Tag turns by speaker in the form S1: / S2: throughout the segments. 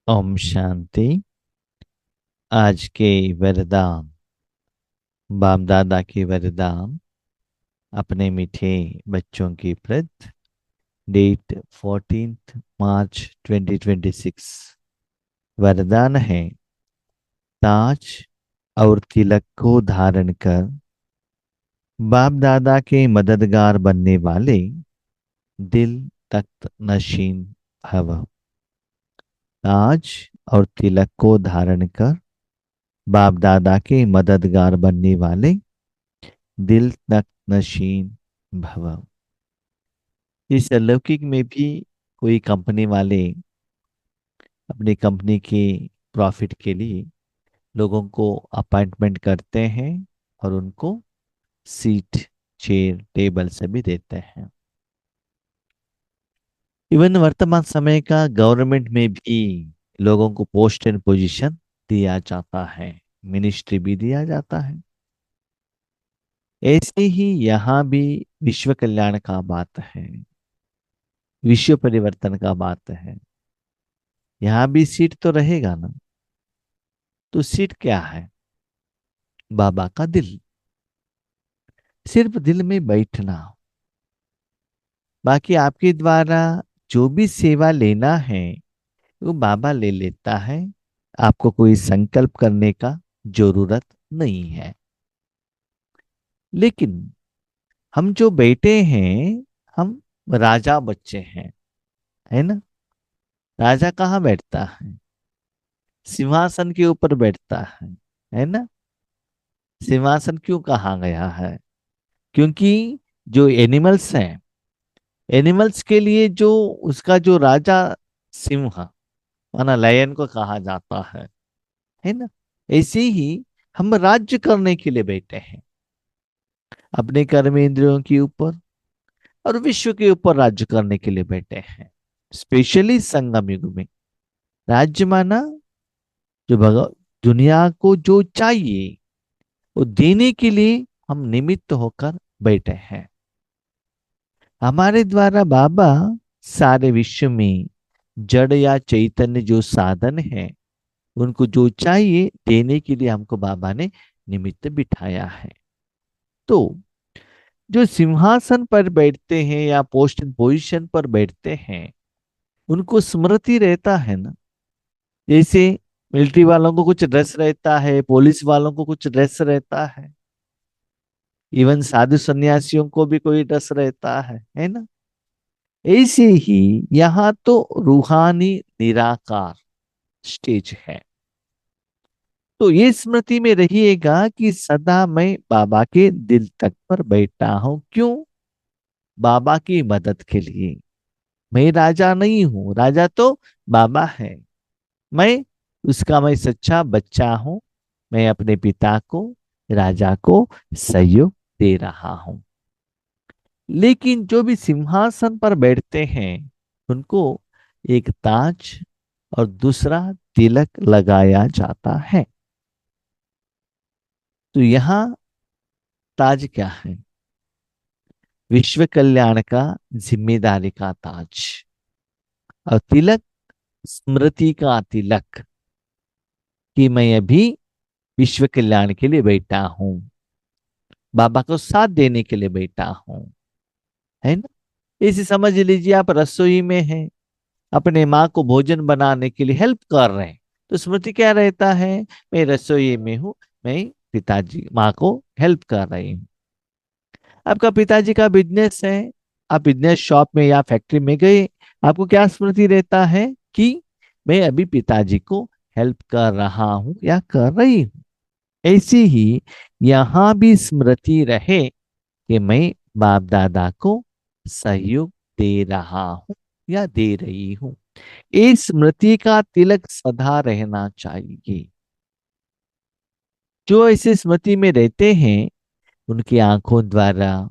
S1: ओम शांति। आज के वरदान, बाप दादा के वरदान अपने मीठे बच्चों की प्रत, डेट 14 मार्च 2026। वरदान है, ताज और तिलक को धारण कर बाप दादा के मददगार बनने वाले दिल तख्त नशीन भव। ताज और तिलक को धारण कर बाप दादा के मददगार बनने वाले दिल तक नशीन भव। इस अलौकिक में भी कोई कंपनी वाले अपनी कंपनी के प्रॉफिट के लिए लोगों को अपॉइंटमेंट करते हैं और उनको सीट, चेयर, टेबल से भी देते हैं। इवन वर्तमान समय का गवर्नमेंट में भी लोगों को पोस्ट एंड पोजीशन दिया जाता है, मिनिस्ट्री भी दिया जाता है। ऐसे ही यहाँ भी विश्व कल्याण का बात है, विश्व परिवर्तन का बात है। यहाँ भी सीट तो रहेगा ना। तो सीट क्या है? बाबा का दिल। सिर्फ दिल में बैठना। बाकी आपके द्वारा जो भी सेवा लेना है वो बाबा ले लेता है। आपको कोई संकल्प करने का जरूरत नहीं है। लेकिन हम जो बैठे हैं, हम राजा बच्चे हैं, है ना। राजा कहाँ बैठता है? सिंहासन के ऊपर बैठता है ना। सिंहासन क्यों कहा गया है? क्योंकि जो एनिमल्स हैं, एनिमल्स के लिए जो उसका जो राजा सिंह, माना लायन को कहा जाता है ना। ऐसे ही हम राज्य करने के लिए बैठे हैं, अपने कर्म इंद्रियों के ऊपर और विश्व के ऊपर राज्य करने के लिए बैठे हैं। स्पेशली संगम युग में राज्य माना जो भगवान दुनिया को जो चाहिए वो देने के लिए हम निमित्त होकर बैठे हैं। हमारे द्वारा बाबा सारे विश्व में जड़ या चैतन्य जो साधन है उनको जो चाहिए देने के लिए हमको बाबा ने निमित्त बिठाया है। तो जो सिंहासन पर बैठते हैं या पोस्ट पोजीशन पर बैठते हैं उनको स्मृति रहता है ना। जैसे मिलिट्री वालों को कुछ ड्रेस रहता है, पुलिस वालों को कुछ ड्रेस रहता है, इवन साधु सन्यासियों को भी कोई ड्रेस रहता है ना। ऐसे ही यहाँ तो रूहानी निराकार स्टेज है। तो ये स्मृति में रहिएगा कि सदा मैं बाबा के दिल तक पर बैठा हूं। क्यों? बाबा की मदद के लिए। मैं राजा नहीं हूं, राजा तो बाबा है। मैं सच्चा बच्चा हूं। मैं अपने पिता को, राजा को सहयोग दे रहा हूं। लेकिन जो भी सिंहासन पर बैठते हैं उनको एक ताज और दूसरा तिलक लगाया जाता है। तो यहाँ ताज क्या है? विश्व कल्याण का जिम्मेदारी का ताज। और तिलक स्मृति का तिलक, कि मैं अभी विश्व कल्याण के लिए बैठा हूं, बाबा को साथ देने के लिए बैठा हूं, है ना। इसे समझ लीजिए, आप रसोई में हैं, अपने माँ को भोजन बनाने के लिए हेल्प कर रहे हैं। तो स्मृति क्या रहता है? मैं रसोई में हूँ, मैं पिताजी माँ को हेल्प कर रही हूँ। आपका पिताजी का बिजनेस है, आप बिजनेस शॉप में या फैक्ट्री में गए, आपको क्या स्मृति रहता है कि मैं अभी पिताजी को हेल्प कर रहा हूं या कर रही हूं। ऐसी ही यहां भी स्मृति रहे कि मैं बाप दादा को सहयोग दे रहा हूं या दे रही हूं। इस स्मृति का तिलक सदा रहना चाहिए। जो ऐसे स्मृति में रहते हैं उनकी आंखों द्वारा,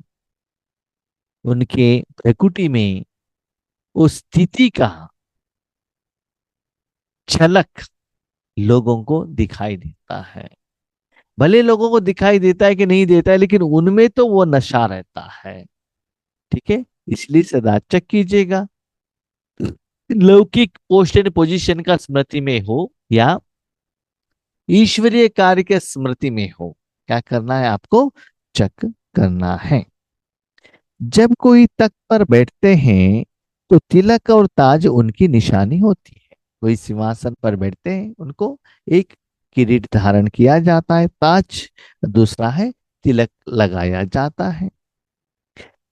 S1: उनके प्रकृति में उस स्थिति का झलक लोगों को दिखाई देता है। भले लोगों को दिखाई देता है कि नहीं देता है, लेकिन उनमें तो वो नशा रहता है। ठीक है, इसलिए सदा चेक कीजिएगा। लौकिक पोस्ट एंड पोजीशन का स्मृति में हो या ईश्वरीय कार्य के स्मृति में हो, क्या करना है आपको? चेक करना है। जब कोई तख्त पर बैठते हैं तो तिलक और ताज उनकी निशानी होती है। कोई सिंहासन पर बैठते हैं, उनको एक किरीट धारण किया जाता है, ताज, दूसरा है तिलक लगाया जाता है।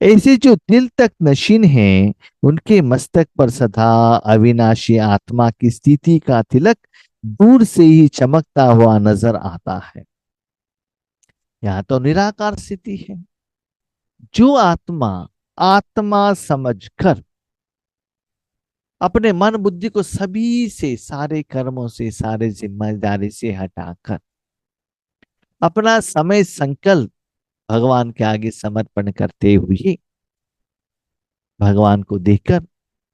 S1: ऐसे जो दिल तक नशीन हैं, उनके मस्तक पर सदा अविनाशी आत्मा की स्थिति का तिलक दूर से ही चमकता हुआ नजर आता है। यहाँ तो निराकार स्थिति है। जो आत्मा आत्मा समझकर अपने मन बुद्धि को सभी से, सारे कर्मों से, सारे जिम्मेदारी से हटाकर अपना समय संकल्प भगवान के आगे समर्पण करते हुए भगवान को देखकर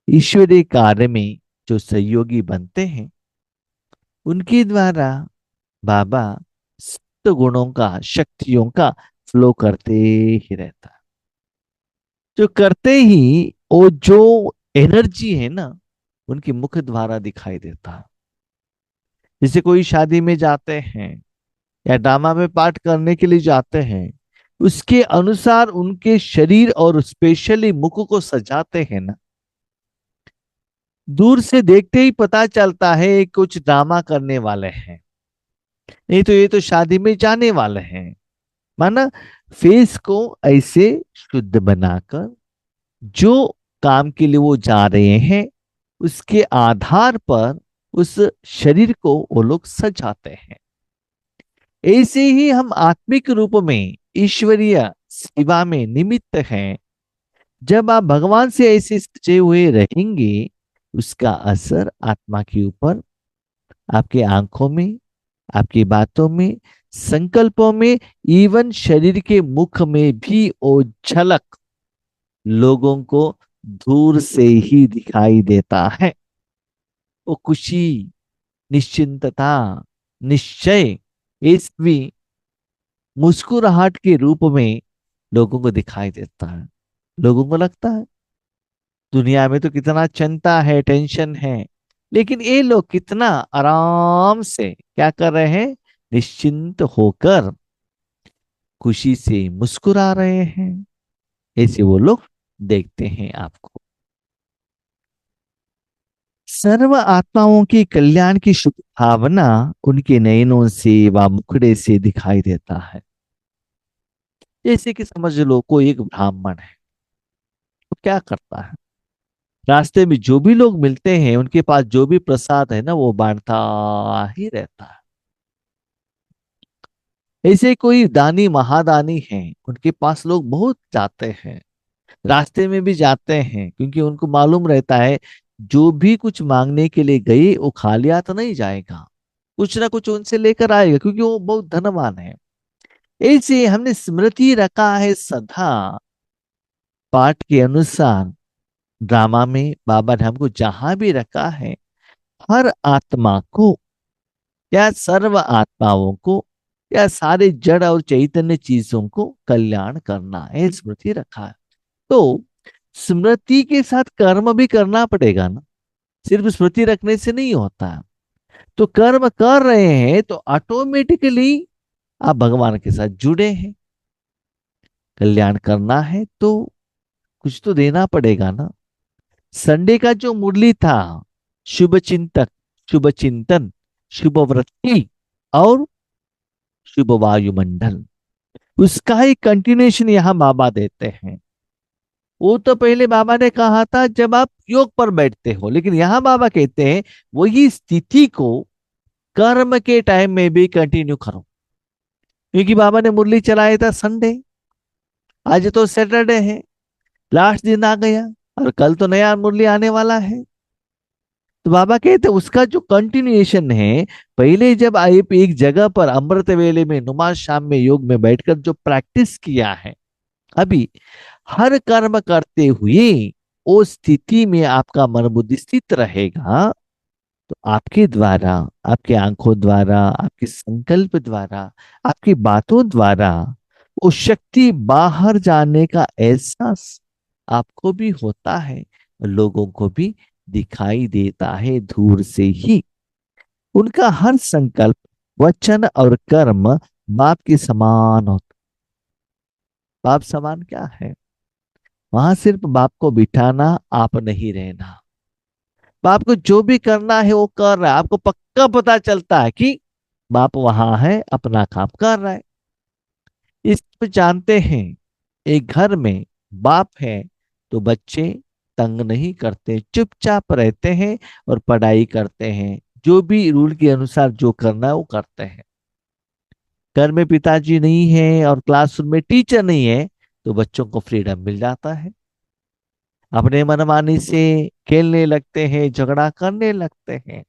S1: ईश्वरीय कार्य में जो सहयोगी बनते हैं, उनके द्वारा बाबा सप्त गुणों का, शक्तियों का फ्लो करते ही रहता है। जो करते ही वो जो एनर्जी है ना, उनकी मुख द्वारा दिखाई देता है। जैसे कोई शादी में जाते हैं या ड्रामा में पार्ट करने के लिए जाते हैं, उसके अनुसार उनके शरीर और स्पेशली मुख को सजाते हैं ना, दूर से देखते ही पता चलता है कुछ ड्रामा करने वाले हैं, नहीं तो ये तो शादी में जाने वाले हैं। माना फेस को ऐसे शुद्ध बनाकर जो काम के लिए वो जा रहे हैं, उसके आधार पर उस शरीर को वो लोग सजाते हैं। ऐसे ही हम आत्मिक रूप में ईश्वरीय सेवा में निमित्त हैं। जब आप भगवान से ऐसे सचे हुए रहेंगे, उसका असर आत्मा के ऊपर, आपके आंखों में, आपकी बातों में, संकल्पों में, इवन शरीर के मुख में भी वो झलक लोगों को दूर से ही दिखाई देता है। वो खुशी, निश्चिंतता, निश्चय, इसवी मुस्कुराहट के रूप में लोगों को दिखाई देता है। लोगों को लगता है दुनिया में तो कितना चिंता है, टेंशन है, लेकिन ये लोग कितना आराम से क्या कर रहे हैं? निश्चिंत होकर खुशी से मुस्कुरा रहे हैं। ऐसे वो लोग देखते हैं आपको। सर्व आत्माओं की कल्याण की शुभ भावना उनके नयनों से व मुखड़े से दिखाई देता है। जैसे कि समझ लो कोई एक ब्राह्मण है, तो क्या करता है? रास्ते में जो भी लोग मिलते हैं, उनके पास जो भी प्रसाद है ना, वो बांटता ही रहता है। ऐसे कोई दानी महादानी हैं, उनके पास लोग बहुत जाते हैं, रास्ते में भी जाते हैं, क्योंकि उनको मालूम रहता है जो भी कुछ मांगने के लिए गए वो खाली हाथ तो नहीं जाएगा, कुछ ना कुछ उनसे लेकर आएगा, क्योंकि वो बहुत धनवान है। ऐसे हमने स्मृति रखा है सदा पाठ के अनुसार। ड्रामा में बाबा ने हमको जहां भी रखा है, हर आत्मा को या सर्व आत्माओं को या सारे जड़ और चैतन्य चीजों को कल्याण करना है, स्मृति रखा है। तो स्मृति के साथ कर्म भी करना पड़ेगा ना, सिर्फ स्मृति रखने से नहीं होता। तो कर्म कर रहे हैं तो ऑटोमेटिकली आप भगवान के साथ जुड़े हैं। कल्याण करना है तो कुछ तो देना पड़ेगा ना। संडे का जो मुरली था, शुभ चिंतक, शुभ चिंतन, शुभ वृत्ति और शुभ वायुमंडल, उसका ही कंटिन्यूएशन यहाँ बाबा देते हैं। वो तो पहले बाबा ने कहा था जब आप योग पर बैठते हो, लेकिन यहाँ बाबा कहते हैं वही स्थिति को कर्म के टाइम में भी कंटिन्यू करो। क्योंकि बाबा ने मुरली चलाया था संडे, आज तो सैटरडे है, लास्ट दिन आ गया, और कल तो नया मुरली आने वाला है। तो बाबा कहते हैं उसका जो कंटिन्यूएशन है, पहले जब आप एक जगह पर अमृत वेले में, नुमाज शाम में, योग में बैठकर जो प्रैक्टिस किया है, अभी हर कर्म करते हुए उस स्थिति में आपका मन बुद्धि स्थित रहेगा, तो आपके द्वारा, आपके आंखों द्वारा, आपके संकल्प द्वारा, आपकी बातों द्वारा वो शक्ति बाहर जाने का एहसास आपको भी होता है, लोगों को भी दिखाई देता है दूर से ही। उनका हर संकल्प, वचन और कर्म बाप के समान होता। बाप समान क्या है? वहां सिर्फ बाप को बिठाना, आप नहीं रहना। बाप को जो भी करना है वो कर रहा है, आपको पक्का पता चलता है कि बाप वहां है, अपना काम कर रहा है। इस पे जानते हैं, एक घर में बाप है तो बच्चे तंग नहीं करते, चुपचाप रहते हैं और पढ़ाई करते हैं, जो भी रूल के अनुसार जो करना है वो करते हैं। घर में पिताजी नहीं है और क्लासरूम में टीचर नहीं है तो बच्चों को फ्रीडम मिल जाता है, अपने मनमानी से खेलने लगते हैं, झगड़ा करने लगते हैं।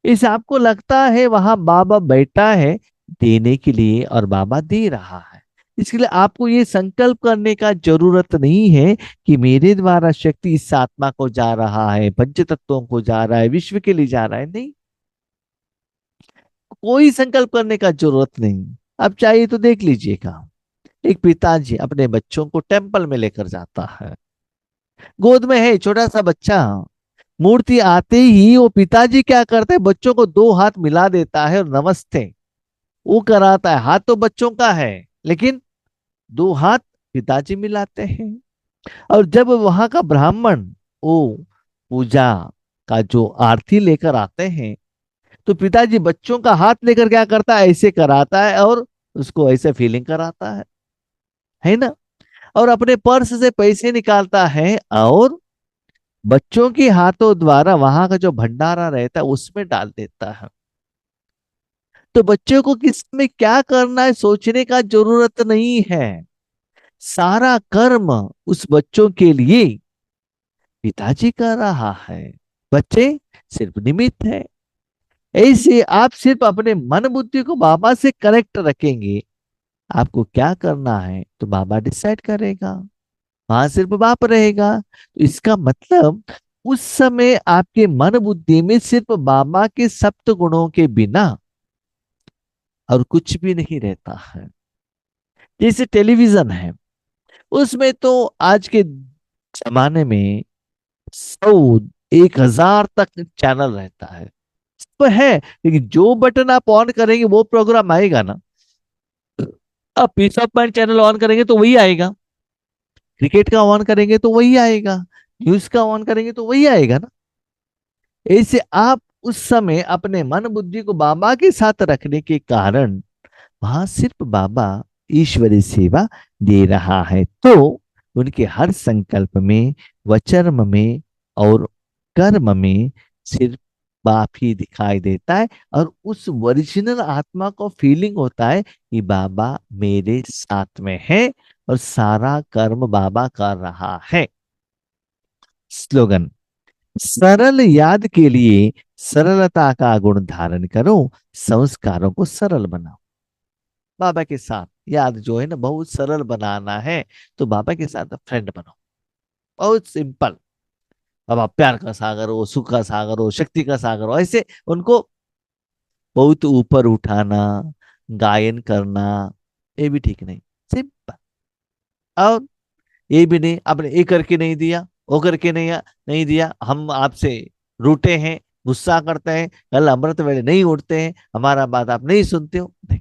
S1: इस आपको लगता है वहां बाबा बैठा है देने के लिए और बाबा दे रहा है। इसके लिए आपको ये संकल्प करने का जरूरत नहीं है कि मेरे द्वारा शक्ति इस आत्मा को जा रहा है, पंच तत्वों को जा रहा है, विश्व के लिए जा रहा है। नहीं, कोई संकल्प करने का जरूरत नहीं। अब चाहिए तो देख लीजिएगा, एक पिताजी अपने बच्चों को टेम्पल में लेकर जाता है, गोद में है छोटा सा बच्चा, मूर्ति आते ही वो पिताजी क्या करते हैं, बच्चों को दो हाथ मिला देता है और नमस्ते वो कराता है। हाथ तो बच्चों का है लेकिन दो हाथ पिताजी मिलाते हैं। और जब वहां का ब्राह्मण वो पूजा का जो आरती लेकर आते हैं तो पिताजी बच्चों का हाथ लेकर क्या करता है, ऐसे कराता है और उसको ऐसे फीलिंग कराता है ना। और अपने पर्स से पैसे निकालता है और बच्चों के हाथों द्वारा वहां का जो भंडारा रहता है उसमें डाल देता है। तो बच्चों को किस में क्या करना है सोचने का जरूरत नहीं है। सारा कर्म उस बच्चों के लिए पिताजी कर रहा है, बच्चे सिर्फ निमित्त है। ऐसे आप सिर्फ अपने मन बुद्धि को बाबा से कनेक्ट रखेंगे, आपको क्या करना है तो बाबा डिसाइड करेगा, वहां सिर्फ बाप रहेगा। तो इसका मतलब उस समय आपके मन बुद्धि में सिर्फ बाबा के सप्त गुणों के बिना और कुछ भी नहीं रहता है। जैसे टेलीविजन है, उसमें तो आज के जमाने में 100 1000 तक चैनल रहता है, इस पर है। लेकिन जो बटन आप ऑन करेंगे वो प्रोग्राम आएगा ना। आप peace of mind channel on करेंगे तो वही आएगा, क्रिकेट का ऑन करेंगे तो वही आएगा, न्यूज का ऑन करेंगे तो वही आएगा ना। ऐसे आप उस समय अपने मन बुद्धि को बाबा के साथ रखने के कारण वहां सिर्फ बाबा ईश्वरी सेवा दे रहा है। तो उनके हर संकल्प में, वचन में और कर्म में सिर्फ बाप ही दिखाई देता है। और उस ओरिजिनल आत्मा को फीलिंग होता है कि बाबा मेरे साथ में है और सारा कर्म बाबा कर रहा है। स्लोगन: सरल याद के लिए सरलता का गुण धारण करो, संस्कारों को सरल बनाओ। बाबा के साथ याद जो है ना बहुत सरल बनाना है, तो बाबा के साथ फ्रेंड बनो, बहुत सिंपल। बाबा प्यार का सागर हो, सुख का सागर हो, शक्ति का सागर हो, ऐसे उनको बहुत ऊपर उठाना, गायन करना, ये भी ठीक नहीं। सिंपल। और ये भी नहीं आपने ये करके नहीं दिया, वो करके नहीं दिया, हम आपसे रूठे हैं, गुस्सा करते हैं, कल अमृत वेले नहीं उठते हैं, हमारा बात आप नहीं सुनते हो, नहीं।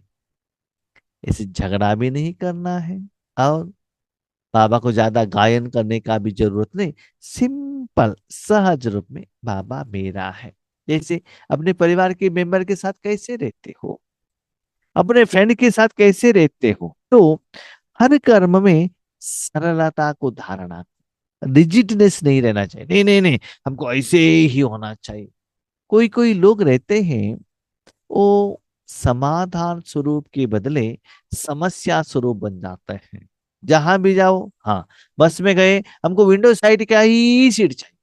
S1: ऐसे झगड़ा भी नहीं करना है। और बाबा को ज्यादा गायन करने का भी जरूरत नहीं। सिंपल सहज रूप में बाबा मेरा है। जैसे अपने परिवार के मेंबर के साथ कैसे रहते हो, अपने फ्रेंड के साथ कैसे रहते हो, तो हर कर्म में सरलता को धारणा, रिजिडनेस नहीं रहना चाहिए। नहीं नहीं नहीं, हमको ऐसे ही होना चाहिए। कोई कोई लोग रहते हैं वो समाधान स्वरूप के बदले समस्या स्वरूप बन जाते हैं। जहां भी जाओ, हाँ, बस में गए हमको विंडो साइड का ही सीट चाहिए,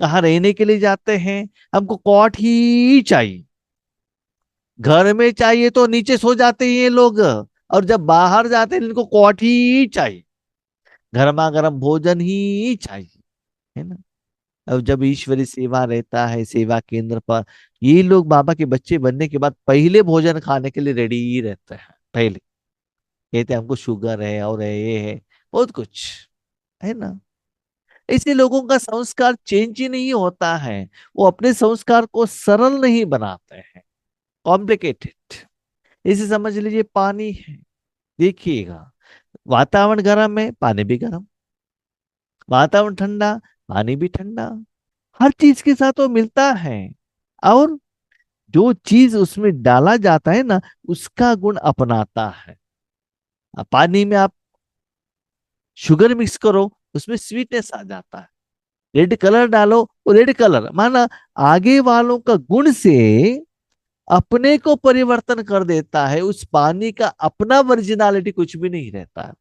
S1: कहाँ रहने के लिए जाते हैं हमको कॉट ही चाहिए, घर में चाहिए तो नीचे सो जाते हैं ये लोग, और जब बाहर जाते हैं इनको कॉट ही चाहिए, गर्मा गर्म भोजन ही चाहिए, है ना। अब जब ईश्वरी सेवा रहता है सेवा केंद्र पर, ये लोग बाबा के बच्चे बनने के बाद पहले भोजन खाने के लिए रेडी ही रहते हैं। पहले कहते हैं हमको शुगर है और है, ये है, बहुत कुछ, है ना। ऐसे लोगों का संस्कार चेंज ही नहीं होता है। वो अपने संस्कार को सरल नहीं बनाते हैं, कॉम्प्लिकेटेड। इसे समझ लीजिए पानी है, देखिएगा, वातावरण गर्म है, पानी भी गर्म, वातावरण ठंडा, पानी भी ठंडा। हर चीज के साथ वो मिलता है। और जो चीज उसमें डाला जाता है ना, उसका गुण अपनाता है। अब पानी में आप शुगर मिक्स करो, उसमें स्वीटनेस आ जाता है। रेड कलर डालो, वो रेड कलर माना आगे वालों का गुण से अपने को परिवर्तन कर देता है। उस पानी का अपना ओरिजिनलिटी कुछ भी नहीं रहता है।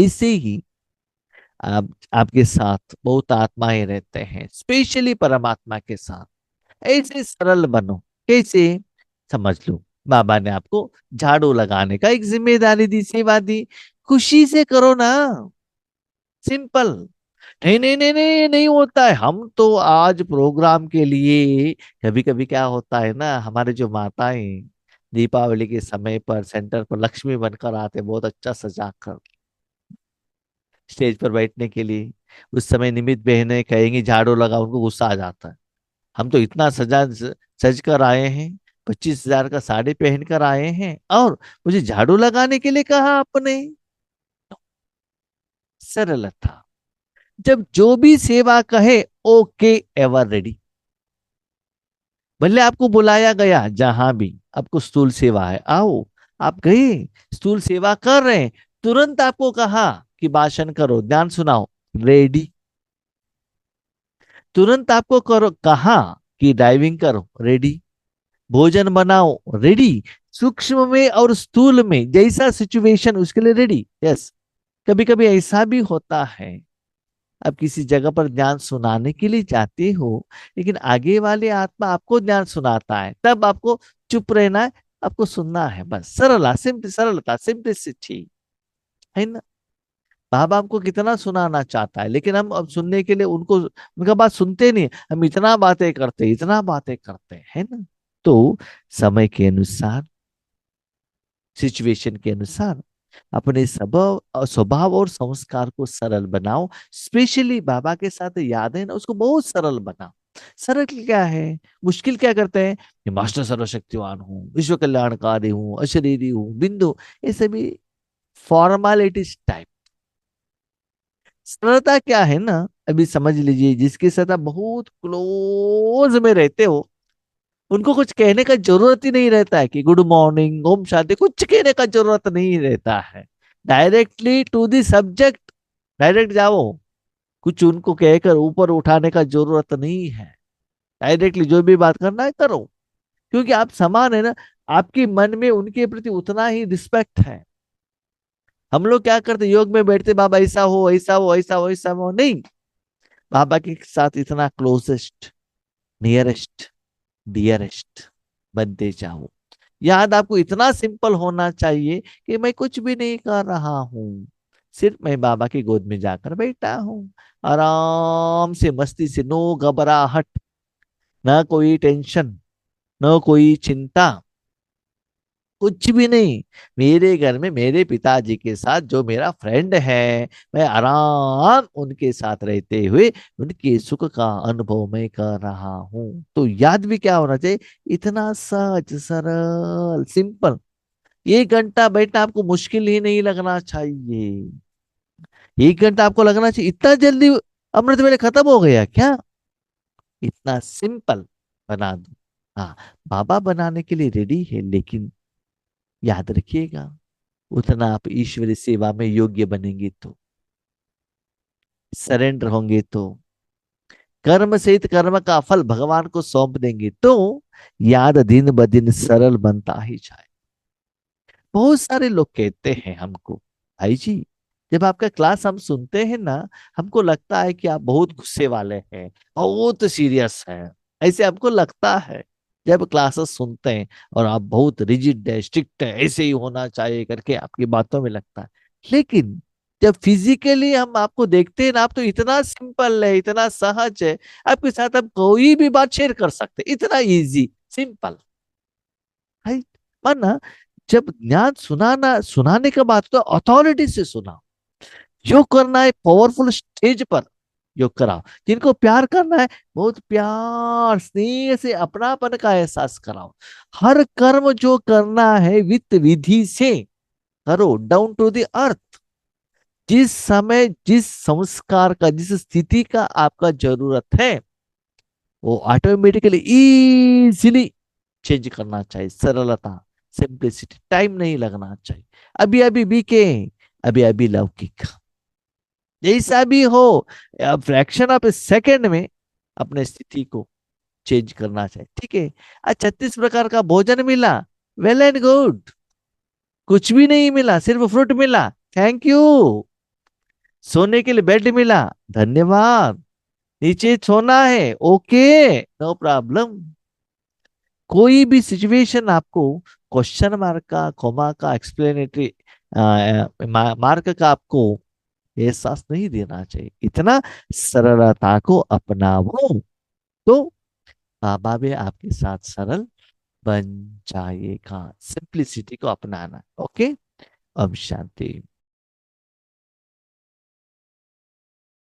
S1: ऐसे ही आप, आपके साथ बहुत आत्माएं रहते हैं, स्पेशली परमात्मा के साथ। ऐसे सरल बनो। कैसे? समझ लो, बाबा ने आपको झाड़ू लगाने का एक जिम्मेदारी दी, सेवा दी, खुशी से करो ना। सिंपल। नहीं नहीं नहीं नहीं, नहीं होता है। हम तो आज प्रोग्राम के लिए, कभी कभी क्या होता है ना, हमारे जो माताएं दीपावली के समय पर सेंटर पर लक्ष्मी बनकर आते, बहुत अच्छा सजा कर स्टेज पर बैठने के लिए। उस समय निमित्त बहनें कहेंगी झाड़ू लगा, उनको गुस्सा आ जाता है। हम तो इतना सज कर आए हैं, 25,000 का साड़ी पहन कर आए हैं, और मुझे झाड़ू लगाने के लिए कहा आपने। सरल था। जब जो भी सेवा कहे, ओके, एवर रेडी। भले आपको बुलाया गया जहां भी, आपको स्थूल सेवा है, आओ, आप गए, स्थूल सेवा कर रहे हैं, तुरंत आपको कहा कि भाषण करो, ध्यान सुनाओ, रेडी। तुरंत आपको करो कहा कि ड्राइविंग करो, रेडी। भोजन बनाओ, रेडी। सूक्ष्म में और स्थूल में जैसा सिचुएशन, उसके लिए रेडी, यस। कभी कभी ऐसा भी होता है, आप किसी जगह पर ज्ञान सुनाने के लिए जाते हो, लेकिन आगे वाले आत्मा आपको ज्ञान सुनाता है, तब आपको चुप रहना है, आपको सुनना है, बस। सरला सिंपल, सरलता, सिंपलिसिटी, है ना। बाबा हमको कितना सुनाना चाहता है, लेकिन हम अब सुनने के लिए उनको, उनका बात सुनते नहीं। हम इतना बातें करते, इतना बातें करते हैं ना। तो समय के अनुसार, सिचुएशन के अनुसार अपने स्वभाव स्वभाव और संस्कार को सरल बनाओ। स्पेशली बाबा के साथ याद है ना, उसको बहुत सरल बनाओ। सरल क्या है, मुश्किल क्या करते हैं कि मास्टर सर्वशक्तिवान हूँ, विश्व कल्याणकारी हूँ, अशरीरी हूँ, बिंदु, ये सभी फॉर्मेलिटीज टाइप। सरलता क्या है ना, अभी समझ लीजिए, जिसके साथ आप बहुत क्लोज में रहते हो, उनको कुछ कहने का जरूरत ही नहीं रहता है कि गुड मॉर्निंग, ओम शांति, कुछ कहने का जरूरत नहीं रहता है। Directly to the subject, direct जाओ। कुछ उनको कहकर ऊपर उठाने का जरूरत नहीं है। डायरेक्टली जो भी बात करना है करो, क्योंकि आप समान है ना। आपके मन में उनके प्रति उतना ही रिस्पेक्ट है। हम लोग क्या करते, योग में बैठते, बाबा ऐसा हो, ऐसा हो, ऐसा हो, ऐसा हो, नहीं। बाबा के साथ इतना क्लोजेस्ट, नियरेस्ट, डियरेस्ट बनते जाओ। याद आपको इतना सिंपल होना चाहिए कि मैं कुछ भी नहीं कर रहा हूं, सिर्फ मैं बाबा की गोद में जाकर बैठा हूं, आराम से, मस्ती से, नो घबराहट, ना कोई टेंशन, ना कोई चिंता, कुछ भी नहीं। मेरे घर में मेरे पिताजी के साथ जो मेरा फ्रेंड है, मैं आराम उनके साथ रहते हुए उनके सुख का अनुभव मैं कर रहा हूं। तो याद भी क्या होना चाहिए, इतना सहज, सरल, सिंपल। 1 घंटा बैठना आपको मुश्किल ही नहीं लगना चाहिए। 1 घंटा आपको लगना चाहिए इतना जल्दी अमृत वेले खत्म हो गया क्या, इतना सिंपल बना दो। हाँ, बाबा बनाने के लिए रेडी है, लेकिन याद रखिएगा, उतना आप ईश्वरी सेवा में योग्य बनेंगे तो, सरेंडर होंगे तो, कर्म सहित कर्म का फल भगवान को सौंप देंगे तो, याद दिन ब दिन सरल बनता ही जाए। बहुत सारे लोग कहते हैं हमको, भाई जी, जब आपका क्लास हम सुनते हैं ना, हमको लगता है कि आप बहुत गुस्से वाले हैं, बहुत सीरियस हैं। ऐसे हमको लगता है जब क्लासेस सुनते हैं, और आप बहुत रिजिड है, स्ट्रिक्ट है, ऐसे ही होना चाहिए करके आपकी बातों में लगता है। लेकिन जब फिजिकली हम आपको देखते हैं ना, आप तो इतना सिंपल है, इतना सहज है, आपके साथ आप कोई भी बात शेयर कर सकते हैं, इतना इजी, सिंपल है। माना जब ज्ञान सुनाना, सुनाने का बात तो अथॉरिटी से सुना, जो करना है पावरफुल स्टेज पर, योग कराओ। जिनको प्यार करना है, बहुत प्यार स्नेह से अपनापन का एहसास कराओ। हर कर्म जो करना है वित्त विधि से करो, डाउन टू द अर्थ। जिस समय जिस संस्कार का, जिस स्थिति का आपका जरूरत है, वो ऑटोमेटिकली इजीली चेंज करना चाहिए। सरलता, सिंप्लिसिटी, टाइम नहीं लगना चाहिए। अभी अभी बीके, अभी अभी लौकिक, जैसा भी हो, फ्रैक्शन ऑफ ए सेकेंड में अपने स्थिति को चेंज करना चाहिए। ठीक है। आज 36 प्रकार का भोजन मिला, वेल एंड गुड। कुछ भी नहीं मिला, सिर्फ फ्रूट मिला, थैंक यू। सोने के लिए बेड मिला, धन्यवाद। नीचे सोना है, ओके, नो प्रॉब्लम। कोई भी सिचुएशन आपको क्वेश्चन मार्क का, कॉमा का, एक्सप्लेनेटरी मार्क का आपको एहसास नहीं देना चाहिए। इतना सरलता को अपनाओ, तो बाबा भी आपके साथ सरल बन जाएगा। सिंप्लिसिटी को अपनाना। ओके। अब शांति।